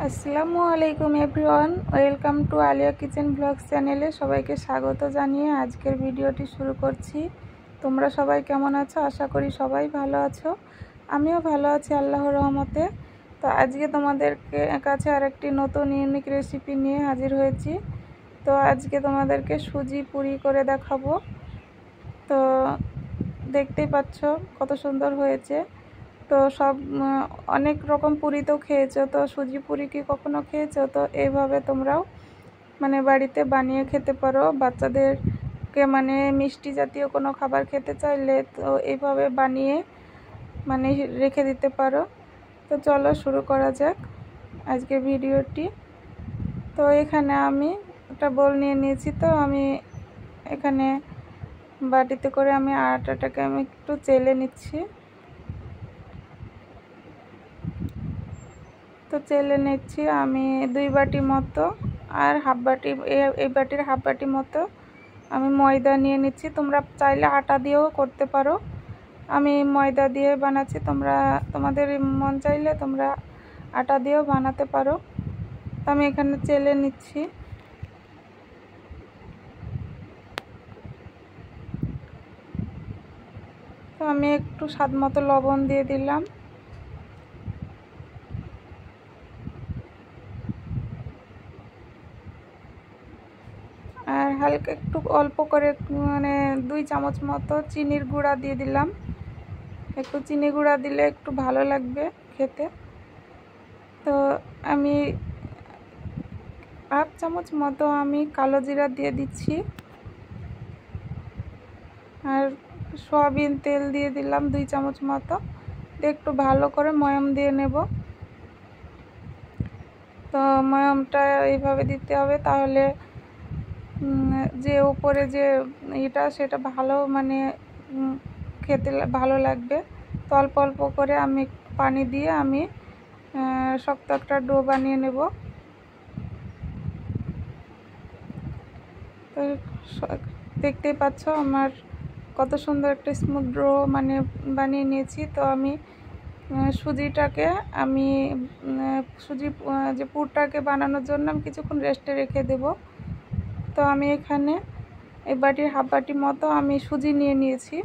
আসসালামু আলাইকুম everyone, welcome to Alia kitchen blogs চ্যানেলে সবাইকে স্বাগত জানিয়ে আজকের ভিডিওটি শুরু করছি। তোমরা সবাই কেমন আছো? আশা করি সবাই ভালো আছো। আমিও ভালো আছি আল্লাহর রহমতে। তো আজকে তোমাদেরকে কাছে আরেকটি নতুন ইউনিক রেসিপি নিয়ে হাজির হয়েছি। তো আজকে তোমাদেরকে সুজি পুরি করে দেখাবো। তো দেখতেই পাচ্ছ কত সুন্দর হয়েছে। তো সব অনেক রকম পুরি তো খেয়েছো, তো সুজি পুরি কি কখনো খেয়েছো? তো এইভাবে তোমরাও বাড়িতে বানিয়ে খেতে পারো। বাচ্চাদেরকে মিষ্টি জাতীয় কোনো খাবার খেতে চাইলে তো এইভাবে বানিয়ে রেখে দিতে পারো। তো চলো শুরু করা যাক আজকে ভিডিওটি। তো এখানে আমি একটা বোল নিয়ে নিয়েছি। তো আমি এখানে বাটিতে করে আমি আটাটাকে আমি একটু চেলে নিচ্ছি। তো চেলে নিচ্ছি আমি 2 বাটি মতো, আর হাফ বাটি এই বাটির হাফ বাটি মতো আমি ময়দা নিয়ে নিচ্ছি। তোমরা চাইলে আটা দিয়েও করতে পারো, আমি ময়দা দিয়ে বানাচ্ছি। তোমাদের মন চাইলে তোমরা আটা দিয়েও বানাতে পারো। তো আমি এখানে চেলে নিচ্ছি। তো আমি একটু স্বাদ মতো লবণ দিয়ে দিলাম। আর হালকা একটু অল্প করে 2 চামচ মতো চিনির গুঁড়া দিয়ে দিলাম। একটু চিনি গুঁড়া দিলে একটু ভালো লাগবে খেতে। তো আমি হাফ চামচ মতো আমি কালো জিরা দিয়ে দিচ্ছি। আর সয়াবিন তেল দিয়ে দিলাম 2 চামচ মতো। একটু ভালো করে ময়াম দিয়ে নেব। তো ময়ামটা এইভাবে দিতে হবে, তাহলে যে উপরে যে এটা সেটা ভালো খেতে ভালো লাগবে। তো অল্প অল্প করে আমি পানি দিয়ে আমি শক্ত একটা ডো বানিয়ে নেব। তো দেখতেই পাচ্ছ আমার কত সুন্দর একটা স্মুথ ডো বানিয়ে নিয়েছি। তো আমি সুজিটাকে আমি যে পুরটাকে বানানোর জন্য আমি কিছুক্ষণ রেস্টে রেখে দেব। তো আমি এখানে এই বাটির হাফ বাটি মতো আমি সুজি নিয়ে নিয়েছি।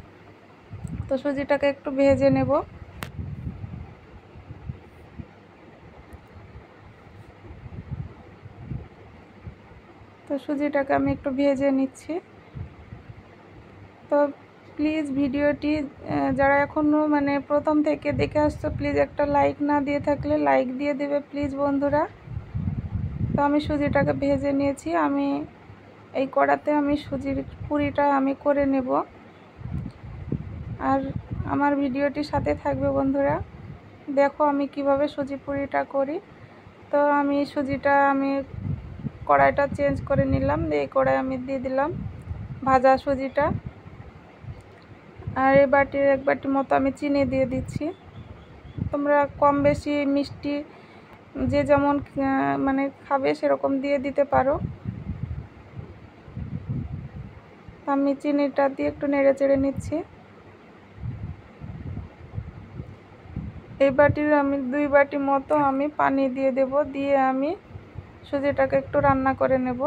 তো সুজিটাকে একটু ভেজে নেব। তো সুজিটাকে আমি একটু ভেজে নিচ্ছি। তো প্লিজ ভিডিওটি যারা এখনও প্রথম থেকে দেখে আসছো, প্লিজ একটা লাইক না দিয়ে থাকলে লাইক দিয়ে দেবে প্লিজ বন্ধুরা। তো আমি সুজিটাকে ভেজে নিয়েছি। আমি এই কড়াতে আমি সুজির পুরিটা আমি করে নেব। আর আমার ভিডিওটির সাথে থাকবে বন্ধুরা। দেখো আমি কিভাবে সুজি পুরিটা করি। তো আমি সুজিটা আমি কড়াইটা চেঞ্জ করে নিলাম। এই কড়াই আমি দিয়ে দিলাম ভাজা সুজিটা। আর এই বাটির 1 বাটি মতো আমি চিনি দিয়ে দিচ্ছি। তোমরা কম বেশি মিষ্টি যে যেমন খাবে সেরকম দিয়ে দিতে পারো। আমি চিনিটা দিয়ে একটু নেড়ে চেড়ে নিচ্ছি। এই বাটির আমি 2 বাটি মতো আমি পানি দিয়ে দেব, দিয়ে আমি সুজিটাকে একটু রান্না করে নেব।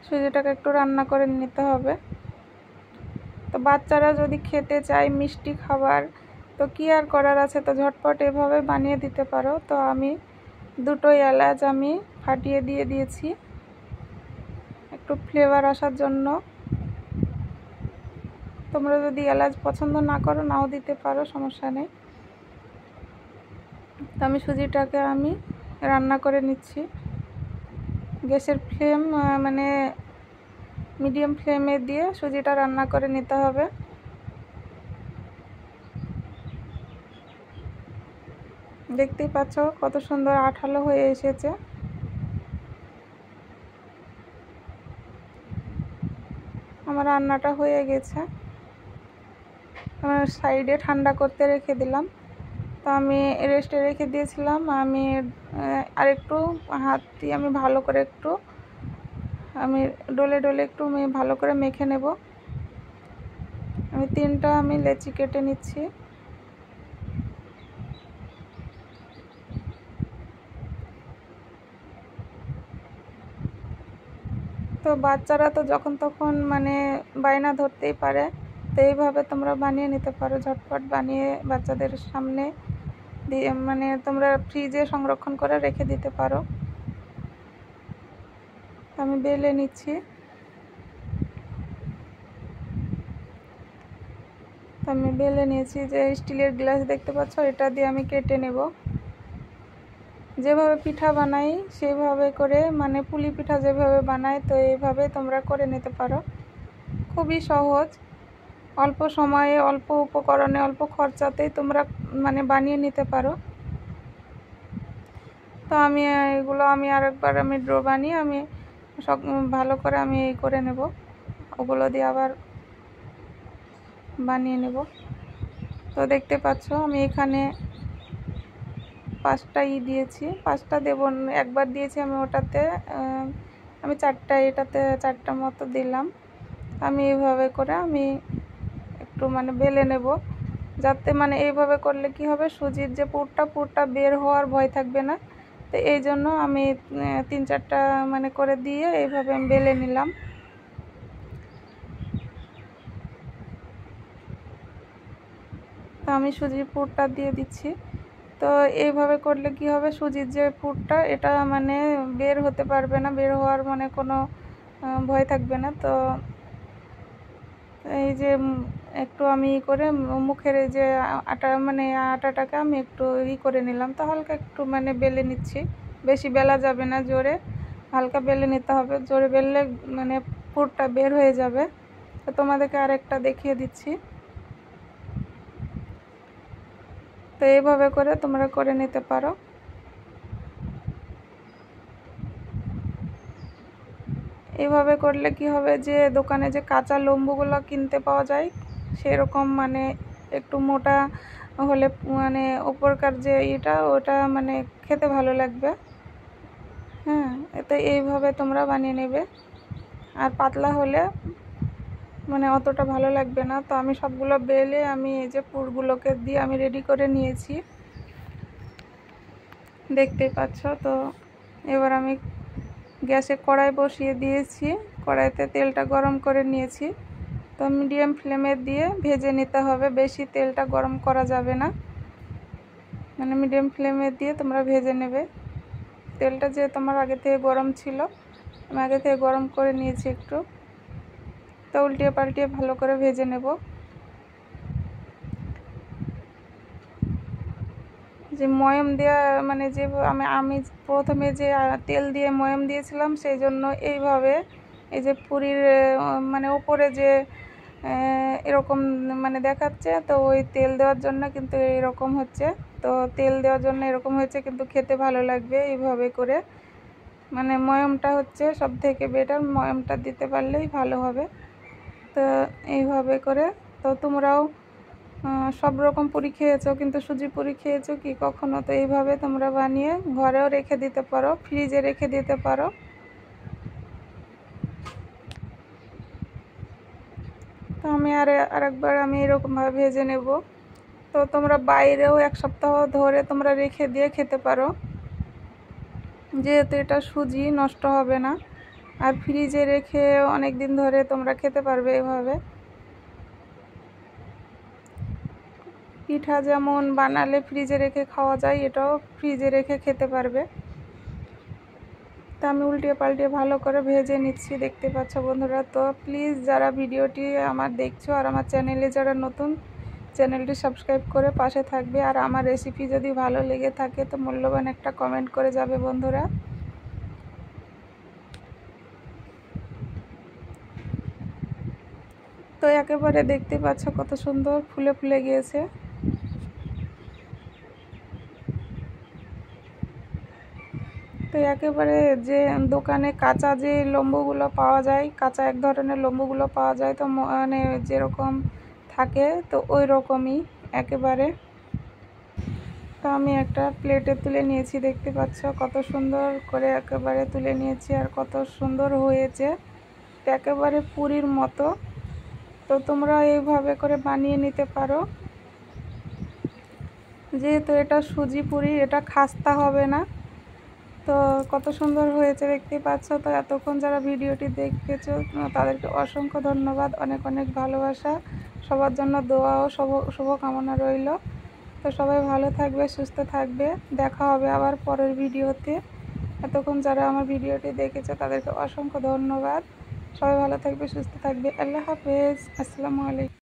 সুজিটাকে একটু রান্না করে নিতে হবে। তো বাচ্চারা যদি খেতে চায় মিষ্টি খাবার, তো কি আর করার আছে, তো ঝটপট এভাবে বানিয়ে দিতে পারো। তো আমি 2টো এলাচ আমি ফাটিয়ে দিয়ে দিয়েছি একটু ফ্লেভার আসার জন্য। তোমরা যদি এলাচ পছন্দ না করো নাও দিতে পারো, সমস্যা নেই। তো আমি সুজিটাকে আমি রান্না করে নিচ্ছি। গ্যাসের ফ্লেম মিডিয়াম ফ্লেমে দিয়ে সুজিটা রান্না করে নিতে হবে। দেখতেই পাচ্ছ কত সুন্দর আঠালো হয়ে এসেছে। আমার রান্নাটা হয়ে গেছে। আমার সাইডে ঠান্ডা করতে রেখে দিলাম। তো আমি রেস্টে রেখে দিয়েছিলাম। আমি আরেকটু হাত দিয়ে আমি ভালো করে একটু আমি ডলে ডলে একটু আমি ভালো করে মেখে নেব। আমি 3টা আমি লেচি কেটে নিচ্ছি। তো বাচ্চারা তো যখন তখন মানে বায়না ধরতেই পারে, তো এইভাবে তোমরা বানিয়ে নিতে পারো, ঝটপট বানিয়ে বাচ্চাদের সামনে দিয়ে মানে তোমরা ফ্রিজে সংরক্ষণ করে রেখে দিতে পারো। আমি বেলে নিচ্ছি। আমি বেলে নিয়েছি। যে স্টিলের গ্লাস দেখতে পাচ্ছ, এটা দিয়ে আমি কেটে নেব। যেভাবে পিঠা বানাই সেভাবে করে, মানে পুলি পিঠা যেভাবে বানাই, তো এইভাবে তোমরা করে নিতে পারো। খুবই সহজ, অল্প সময়ে, অল্প উপকরণে, অল্প খরচাতেই তোমরা মানে বানিয়ে নিতে পারো। তো আমি এগুলো আরেকবার ড্রো বানিয়ে আমি সব ভালো করে আমি এই করে নেব, ওগুলো দিয়ে আবার বানিয়ে নেব। তো দেখতে পাচ্ছ আমি এখানে 5টা দিয়েছি, 5টা দেব, একবার দিয়েছি আমি, ওটাতে আমি 4টা, এটাতে 4টা মতো দিলাম। আমি এইভাবে করে আমি একটু মানে বেলে নেব, যাতে মানে এইভাবে করলে কি হবে, সুজির যে পুরটা বের হওয়ার ভয় থাকবে না। তো এই জন্য আমি 3-4টা মানে করে দিয়ে এইভাবে আমি বেলে নিলাম। তো আমি সুজির পুরটা দিয়ে দিচ্ছি। তো এইভাবে করলে কি হবে, সুজির যে পুরটা এটা মানে বের হতে পারবে না, বের হওয়ার মানে কোনো ভয় থাকবে না। তো এই যে একটু আমি করে মুখের এই যে আটাটাকে আমি একটু করে নিলাম। তো হালকা একটু মানে বেলে নিচ্ছি, বেশি বেলা যাবে না, জোরে হালকা বেলে নিতে হবে। জোরে বেললে মানে পুরটা বের হয়ে যাবে। তো তোমাদেরকে আরেকটা দেখিয়ে দিচ্ছি। তো এইভাবে করে তোমরা করে নিতে পারো। এইভাবে করলে কি হবে, যে দোকানে যে কাঁচা লম্বুগুলো কিনতে পাওয়া যায় সেরকম মানে একটু মোটা হলে মানে উপরকার যে ওটা মানে খেতে ভালো লাগবে। হ্যাঁ, তো এইভাবে তোমরা বানিয়ে নেবে। আর পাতলা হলে মানে অতটা ভালো লাগবে না। তো আমি সবগুলো বেলে আমি এই যে পুরগুলোকে দিয়ে আমি রেডি করে নিয়েছি, দেখতেই পাচ্ছ। তো এবার আমি গ্যাসে কড়াই বসিয়ে দিয়েছি, কড়াইতে তেলটা গরম করে নিয়েছি। তো মিডিয়াম ফ্লেমে দিয়ে ভেজে নিতে হবে, বেশি তেলটা গরম করা যাবে না, মানে মিডিয়াম ফ্লেমে দিয়ে তোমরা ভেজে নেবে। তেলটা যে তোমার আগে থেকে গরম ছিল, আমি আগে থেকে গরম করে নিয়েছি একটু। তো উল্টিয়ে পাল্টিয়ে ভালো করে ভেজে নেব। যে ময়ম দেওয়া মানে যে আমি প্রথমে যে তেল দিয়ে ময়ম দিয়েছিলাম, সেই জন্য এইভাবে এই যে পুরীর মানে উপরে যে এরকম মানে দেখাচ্ছে, তো ওই তেল দেওয়ার জন্য কিন্তু এরকম হচ্ছে। তো তেল দেওয়ার জন্য এরকম হয়েছে, কিন্তু খেতে ভালো লাগবে এইভাবে করে। মানে ময়মটা হচ্ছে সব থেকে বেটার, ময়মটা দিতে পারলেই ভালো হবে। তো এইভাবে করে তো তোমরাও সব রকম পুরি খেয়েছো, কিন্তু সুজি পুরি খেয়েছো কি কখনো? তো এইভাবে তোমরা বানিয়ে ঘরেও রেখে দিতে পারো, ফ্রিজে রেখে দিতে পারো। তো আমি আরেকবার আমি এরকমভাবে ভেজে নেব। তো তোমরা বাইরেও 1 সপ্তাহ ধরে তোমরা রেখে দিয়ে খেতে পারো, যেহেতু এটা সুজি নষ্ট হবে না। আর ফ্রিজে রেখে অনেক দিন ধরে তোমরা খেতে পারবে এভাবে। পিঠা যেমন বানালে ফ্রিজে রেখে খাওয়া যায়, এটাও ফ্রিজে রেখে খেতে পারবে। তো আমি উল্টিয়ে পাল্টিয়ে ভালো করে ভেজে নিচ্ছি, দেখতে পাচ্ছ বন্ধুরা। তো প্লিজ যারা ভিডিওটি আমার দেখছো আর আমার চ্যানেলে যারা নতুন, চ্যানেলটি সাবস্ক্রাইব করে পাশে থাকবে। আর আমার রেসিপি যদি ভালো লেগে থাকে তো মূল্যবান একটা কমেন্ট করে যাবে বন্ধুরা। তো একেবারে দেখতে পাচ্ছ কত সুন্দর ফুলে ফুলে গিয়েছে। তো একেবারে যে দোকানে কাঁচা যে লম্বুগুলো পাওয়া যায়, কাঁচা এক ধরনের লম্বুগুলো পাওয়া যায়, তো মানে যেরকম থাকে তো ওই রকমই একেবারে। তো আমি একটা প্লেটে তুলে নিয়েছি, দেখতে পাচ্ছ কত সুন্দর করে একেবারে তুলে নিয়েছি, আর কত সুন্দর হয়েছে, একেবারে পুরীর মতো। তো তোমরা এইভাবে করে বানিয়ে নিতে পারো। যেহেতু এটা সুজি পুরি, এটা খাস্তা হবে না, তো কত সুন্দর হয়েছে দেখতে পাচ্ছ। তো এতক্ষণ যারা ভিডিওটি দেখেছো তাদেরকে অসংখ্য ধন্যবাদ, অনেক অনেক ভালোবাসা, সবার জন্য দোয়া ও শুভকামনা রইল। তো সবাই ভালো থাকবে, সুস্থ থাকবে, দেখা হবে আবার পরের ভিডিওতে। এতক্ষণ যারা আমার ভিডিওটি দেখেছে তাদেরকে অসংখ্য ধন্যবাদ। সবাই ভালো থাকবে, সুস্থ থাকবে। আল্লাহ হাফেজ, আসসালামু আলাইকুম।